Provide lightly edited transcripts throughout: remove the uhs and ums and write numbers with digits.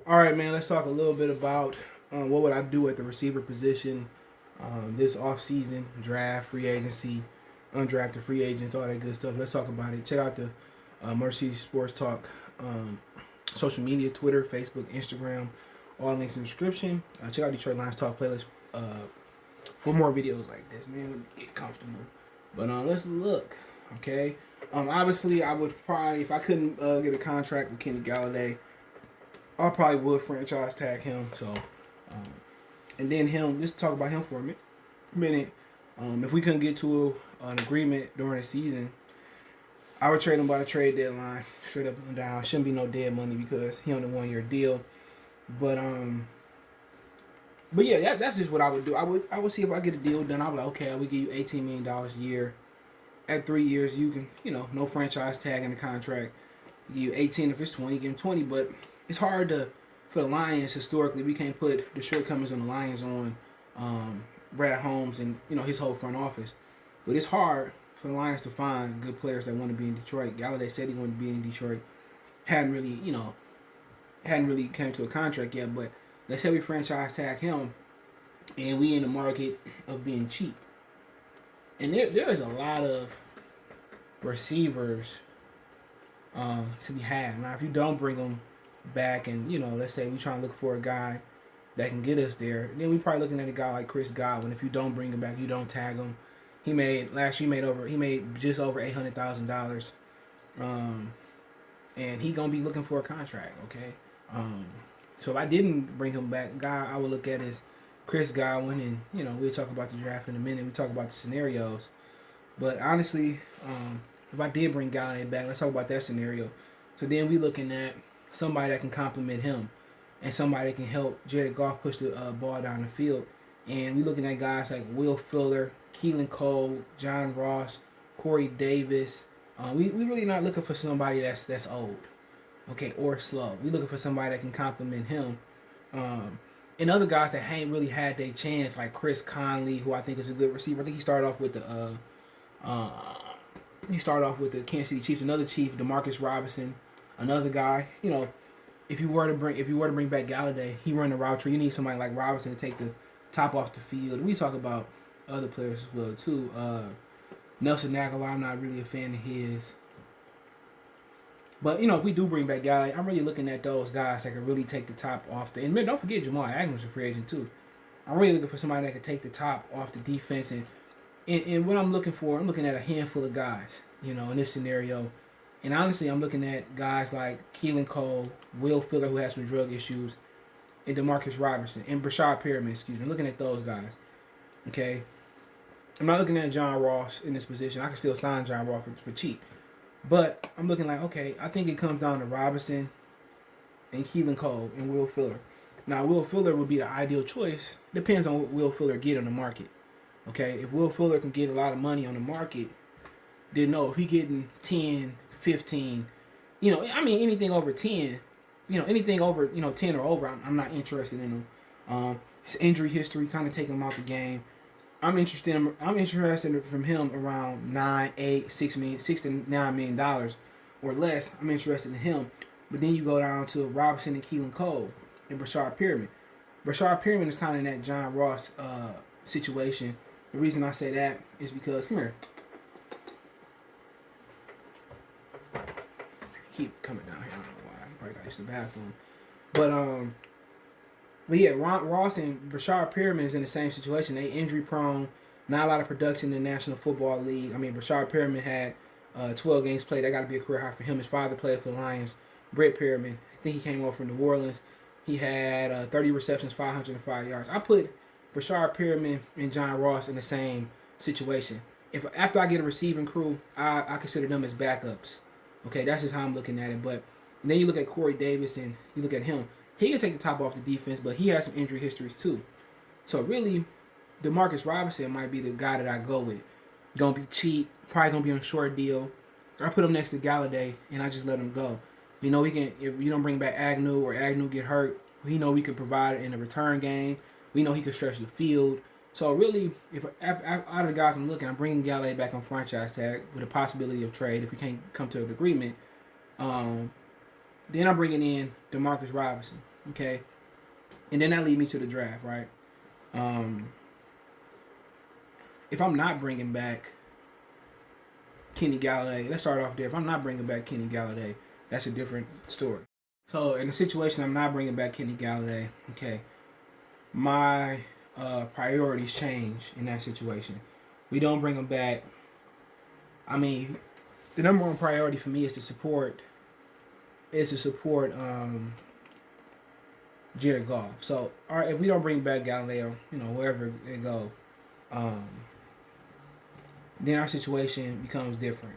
All right, man. Let's talk a little bit about what would I do at the receiver position this offseason, draft, free agency, undrafted free agents, all that good stuff. Let's talk about it. Check out the Mercy Sports Talk social media, Twitter, Facebook, Instagram, all links in the description. Check out Detroit Lions Talk playlist for more videos like this, man. Get comfortable. But let's look, okay? Obviously, I would probably, if I couldn't get a contract with Kenny Galladay, I probably would franchise tag him. So, and then him, just talk about him for a minute. If we couldn't get to an agreement during the season, I would trade him by the trade deadline, straight up and down. Shouldn't be no dead money because he on a 1 year deal. But yeah, that's just what I would do. I would see if I get a deal done. I would like, okay, I would give you $18 million a year. At 3 years, you can, no franchise tag in the contract. Give you 18 if it's 20, give him 20. But it's hard for the Lions historically. We can't put the shortcomings on the Lions on Brad Holmes and his whole front office. But it's hard for the Lions to find good players that want to be in Detroit. Galladay said he wanted to be in Detroit. Hadn't really came to a contract yet. But let's say we franchise tag him, and we in the market of being cheap. And there is a lot of receivers to be had. Now, if you don't bring them back and, let's say we trying to look for a guy that can get us there, then we probably looking at a guy like Chris Godwin. If you don't bring him back, you don't tag him. Last year he made just over $800,000. And he gonna be looking for a contract, okay? So if I didn't bring him back, guy I would look at is Chris Godwin, and we'll talk about the draft in a minute. We talk about the scenarios, but honestly, if I did bring Galladay back, let's talk about that scenario. So then we looking at somebody that can complement him, and somebody that can help Jared Goff push the ball down the field. And we looking at guys like Will Fuller, Keelan Cole, John Ross, Corey Davis. We really not looking for somebody that's old, okay, or slow. We looking for somebody that can complement him. And other guys that ain't really had their chance, like Chris Conley, who I think is a good receiver. I think he started off with the Kansas City Chiefs. Another Chief, Demarcus Robinson, another guy. If you were to bring back Galladay, he run the route tree. You need somebody like Robinson to take the top off the field. We talk about other players as well too. Nelson Aguilar, I'm not really a fan of his. But, if we do bring back Galladay, I'm really looking at those guys that can really take the top off the... And man, don't forget Jamal Agnews a free agent too. I'm really looking for somebody that can take the top off the defense. And what I'm looking for, I'm looking at a handful of guys, in this scenario. And honestly, I'm looking at guys like Keelan Cole, Will Fuller, who has some drug issues, and Demarcus Robinson, and Brashad Perriman, I'm looking at those guys, okay? I'm not looking at John Ross in this position. I can still sign John Ross for cheap. But I'm looking like, okay, I think it comes down to Robinson and Keelan Cole and Will Fuller. Now, Will Fuller would be the ideal choice. Depends on what Will Fuller get on the market. Okay, if Will Fuller can get a lot of money on the market, then no, if he getting 10, 15, anything over 10, anything over, 10 or over, I'm not interested in him. His injury history kind of take him out the game. I'm interested from him around $6 to $9 million or less. I'm interested in him. But then you go down to Robinson and Keelan Cole and Brashad Perriman. Brashad Perriman is kind of in that John Ross situation. The reason I say that is because, come here. Keep coming down here. I don't know why. I probably got used to the bathroom. But yeah, Ross and Brashad Perriman is in the same situation. They injury prone, not a lot of production in the National Football League. I mean, Brashad Perriman had 12 games played. That got to be a career high for him. His father played for the Lions. Brett Perriman, I think he came over from New Orleans. He had 30 receptions, 505 yards. I put Brashad Perriman and John Ross in the same situation. If after I get a receiving crew, I consider them as backups. Okay, that's just how I'm looking at it. But then you look at Corey Davis and you look at him. He can take the top off the defense, but he has some injury histories too. So really, Demarcus Robinson might be the guy that I go with. Gonna be cheap, probably gonna be on a short deal. I put him next to Galladay and I just let him go. He can, if you don't bring back Agnew or Agnew get hurt, we know we can provide it in the return game. We know he can stretch the field. So really, if out of the guys I'm looking, I'm bringing Galladay back on franchise tag with a possibility of trade if we can't come to an agreement. Then I'm bringing in Demarcus Robinson. Okay, and then that leads me to the draft, right? If I'm not bringing back Kenny Galladay, let's start off there. If I'm not bringing back Kenny Galladay, that's a different story. So in the situation, I'm not bringing back Kenny Galladay. Okay, my priorities change in that situation. We don't bring him back. I mean, the number one priority for me is to support Jared Goff. So, all right, if we don't bring back Galileo, wherever it go, then our situation becomes different.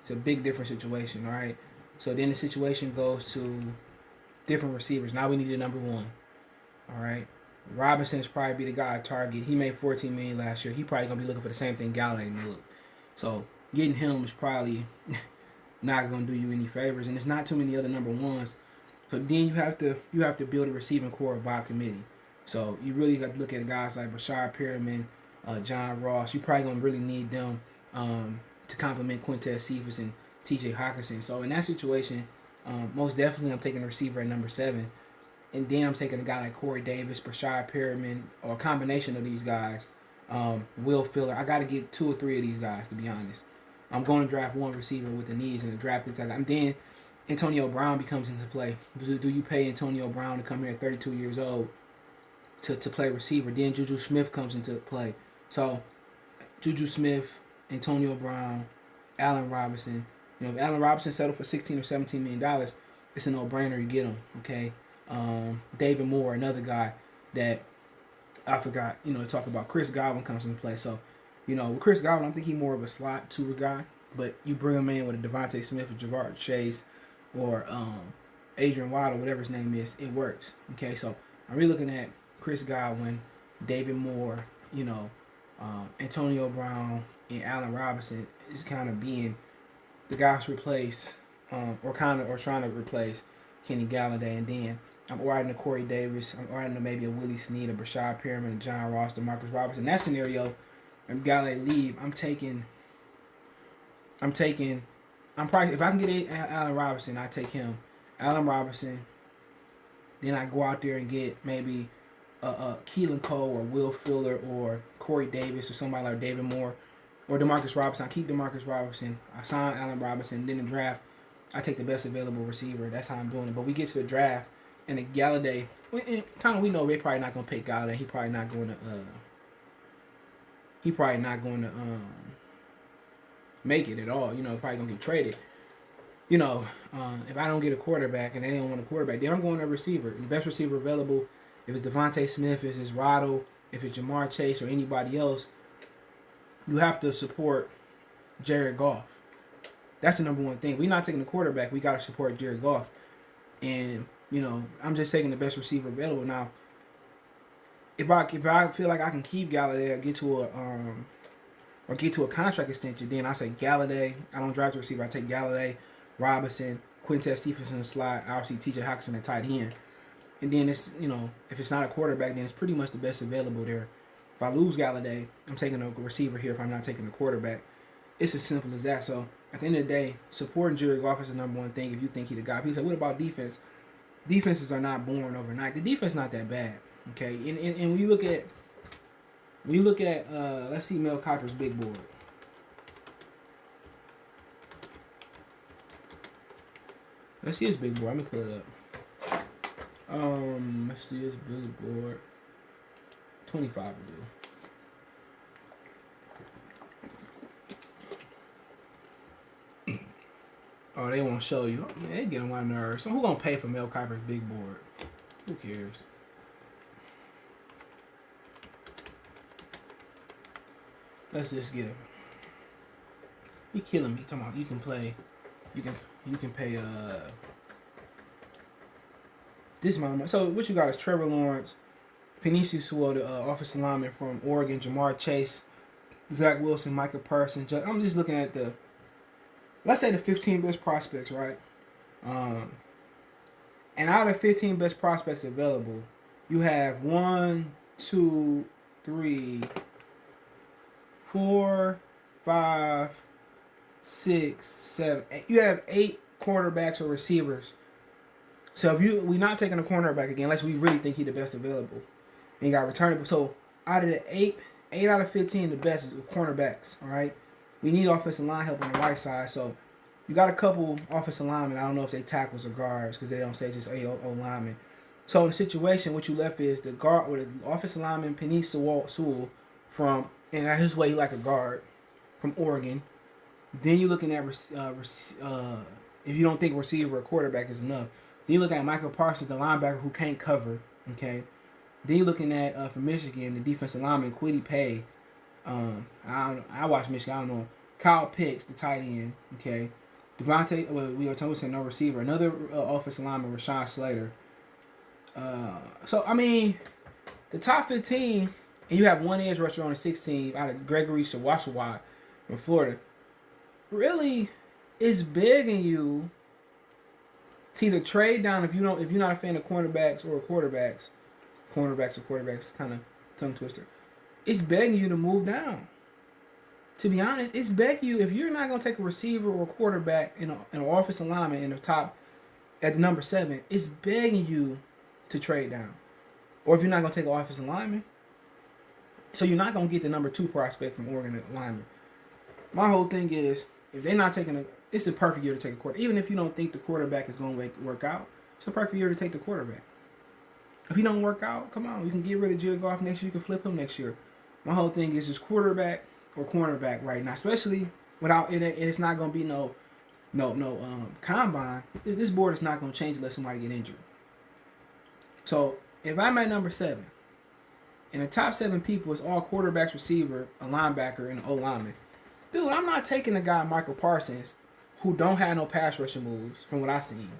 It's a big different situation, all right? So then the situation goes to different receivers. Now we need a number one, all right? Robinson's probably be the guy at target. He made $14 million last year. He probably going to be looking for the same thing Galileo look. So getting him is probably not going to do you any favors, and there's not too many other number ones. So then you have to build a receiving core by committee. So you really got to look at guys like Brashard Perriman, John Ross. You probably gonna really need them to complement Quintez Cephas and T.J. Hockenson. So in that situation, most definitely I'm taking a receiver at number 7, and then I'm taking a guy like Corey Davis, Brashard Perriman, or a combination of these guys. Will Fuller. I got to get 2 or 3 of these guys, to be honest. I'm going to draft one receiver with the needs and the draft picks I got. And then Antonio Brown becomes into play. Do you pay Antonio Brown to come here at 32 years old to play receiver? Then Juju Smith comes into play. So Juju Smith, Antonio Brown, Allen Robinson. If Allen Robinson settled for $16 or $17 million, it's a no-brainer. You get him, okay? David Moore, another guy that I forgot, to talk about. Chris Godwin comes into play. So, with Chris Godwin, I think he's more of a slot tour guy. But you bring him in with a Devontae Smith or Javard Chase or Adrian Waddle, whatever his name is, it works. Okay, so I'm really looking at Chris Godwin, David Moore, Antonio Brown, and Allen Robinson is kind of being the guys to replace, or trying to replace Kenny Galladay. And then I'm adding a Corey Davis. I'm adding maybe a Willie Snead, a Brashard Perriman, a John Ross, DeMarcus Robinson. In that scenario, if Galladay leave, I'm probably, if I can get Allen Robinson, I take him. Allen Robinson. Then I go out there and get maybe Keelan Cole or Will Fuller or Corey Davis or somebody like David Moore or DeMarcus Robinson. I keep DeMarcus Robinson. I sign Allen Robinson. Then the draft, I take the best available receiver. That's how I'm doing it. But we get to the draft, and the Galladay, we know they're probably not going to pick Galladay. He probably not going to make it at all. Probably going to get traded. If I don't get a quarterback and they don't want a quarterback, then I'm going to a receiver. The best receiver available, if it's Devontae Smith, if it's Waddle, if it's Jamar Chase or anybody else, you have to support Jared Goff. That's the number one thing. We're not taking the quarterback. We got to support Jared Goff. And, I'm just taking the best receiver available. Now, if I feel like I can keep Galladay or get to a contract extension, then I say Galladay. I don't draft a receiver. I take Galladay, Robinson, Quintez Cephas in the slot, obviously T.J. Hockenson at tight end. And then it's, if it's not a quarterback, then it's pretty much the best available there. If I lose Galladay, I'm taking a receiver here if I'm not taking a quarterback. It's as simple as that. So at the end of the day, supporting Jared Goff is the number one thing if you think he's the guy. He said, what about defense? Defenses are not born overnight. The defense is not that bad. Okay. And when you look at let's see Mel Kiper's big board. Let's see his big board. Let me pull it up. Let's see his big board. 25 will do. Oh, they won't show you. Oh, man, they get on my nerves. So who gonna pay for Mel Kiper's big board? Who cares? Let's just get him. You killing me. Talking about you can play. You can pay this amount. So what you got is Trevor Lawrence, Penisi Sewell, the offensive lineman from Oregon, Jamar Chase, Zach Wilson, Micah Parsons. I'm just looking at let's say the 15 best prospects, right? And out of the 15 best prospects available, you have 1, 2, 3, 4, 5, 6, 7, 8. You have 8 quarterbacks or receivers So if we're not taking a cornerback again, unless we really think he's the best available. And you got returnable. So out of the 8 out of 15, the best is cornerbacks. All right. We need offensive line help on the right side. So you got a couple offensive linemen. I don't know if they tackles or guards because they don't say just O linemen. So in the situation, what you left is the guard or the offensive lineman Penei Sewell from, and at his way he like a guard from Oregon. Then you're looking at if you don't think receiver or quarterback is enough, then you look at Michael Parsons, the linebacker who can't cover. Okay. Then you're looking at from Michigan, the defensive lineman Kwity Paye. I watch Michigan. I don't know. Kyle Pitts, the tight end. Okay. Devontae, we are talking about no receiver. Another offensive lineman, Rashawn Slater. So I mean, the top 15, and you have one edge rusher on the 16 out of Gregory Shawashawat from Florida. Really, it's begging you to either trade down if you're not a fan of cornerbacks or quarterbacks, kind of tongue twister. It's begging you to move down. To be honest, it's begging you if you're not going to take a receiver or quarterback in an offensive lineman in the top at the number 7. It's begging you to trade down, or if you're not going to take an offensive lineman, so you're not going to get the number 2 prospect from Oregon lineman. My whole thing is if they're not taking it's a perfect year to take a quarterback. Even if you don't think the quarterback is going to work out, it's a perfect year to take the quarterback. If he don't work out, come on, you can get rid of Jared Goff next year. You can flip him next year. My whole thing is just quarterback or cornerback right now, especially without it. It's not going to be no combine. This board is not going to change unless somebody get injured. So if I'm at number 7, and the top 7 people is all quarterbacks, receiver, a linebacker, and an O lineman, dude, I'm not taking a guy Michael Parsons who don't have no pass rushing moves from what I seen.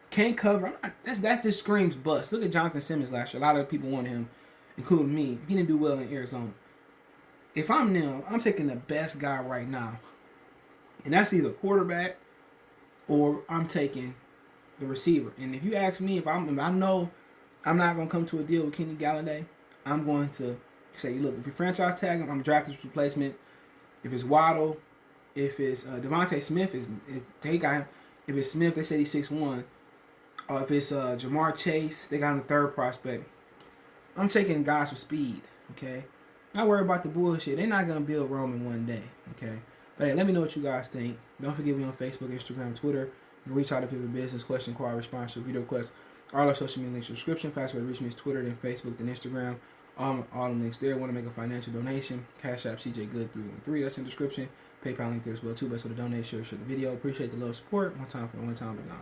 Can't cover. That just screams bust. Look at Jonathan Simmons last year. A lot of people wanted him, including me. He didn't do well in Arizona. If I'm them, I'm taking the best guy right now, and that's either quarterback or I'm taking the receiver. And if you ask me, if I know I'm not gonna come to a deal with Kenny Galladay, I'm going to say, look, if you franchise tag him, I'm drafting his replacement. If it's Waddle, if it's Devontae Smith, they got him. If it's Smith, they say he's 6'1". Or if it's Jamar Chase, they got him the 3rd prospect. I'm taking guys with speed, okay? Not worry about the bullshit. They're not going to build Rome in one day, okay? But hey, let me know what you guys think. Don't forget me on Facebook, Instagram, Twitter. You can reach out if you have a business question, call, response to video request. All our social media links in the description. Fast way to reach me is Twitter, then Facebook, then Instagram. All the links there. Want to make a financial donation? Cash App CJ Good 313. That's in the description. PayPal link there as well too. Best way to donate. Share the video. Appreciate the love support. One time for the one time to go.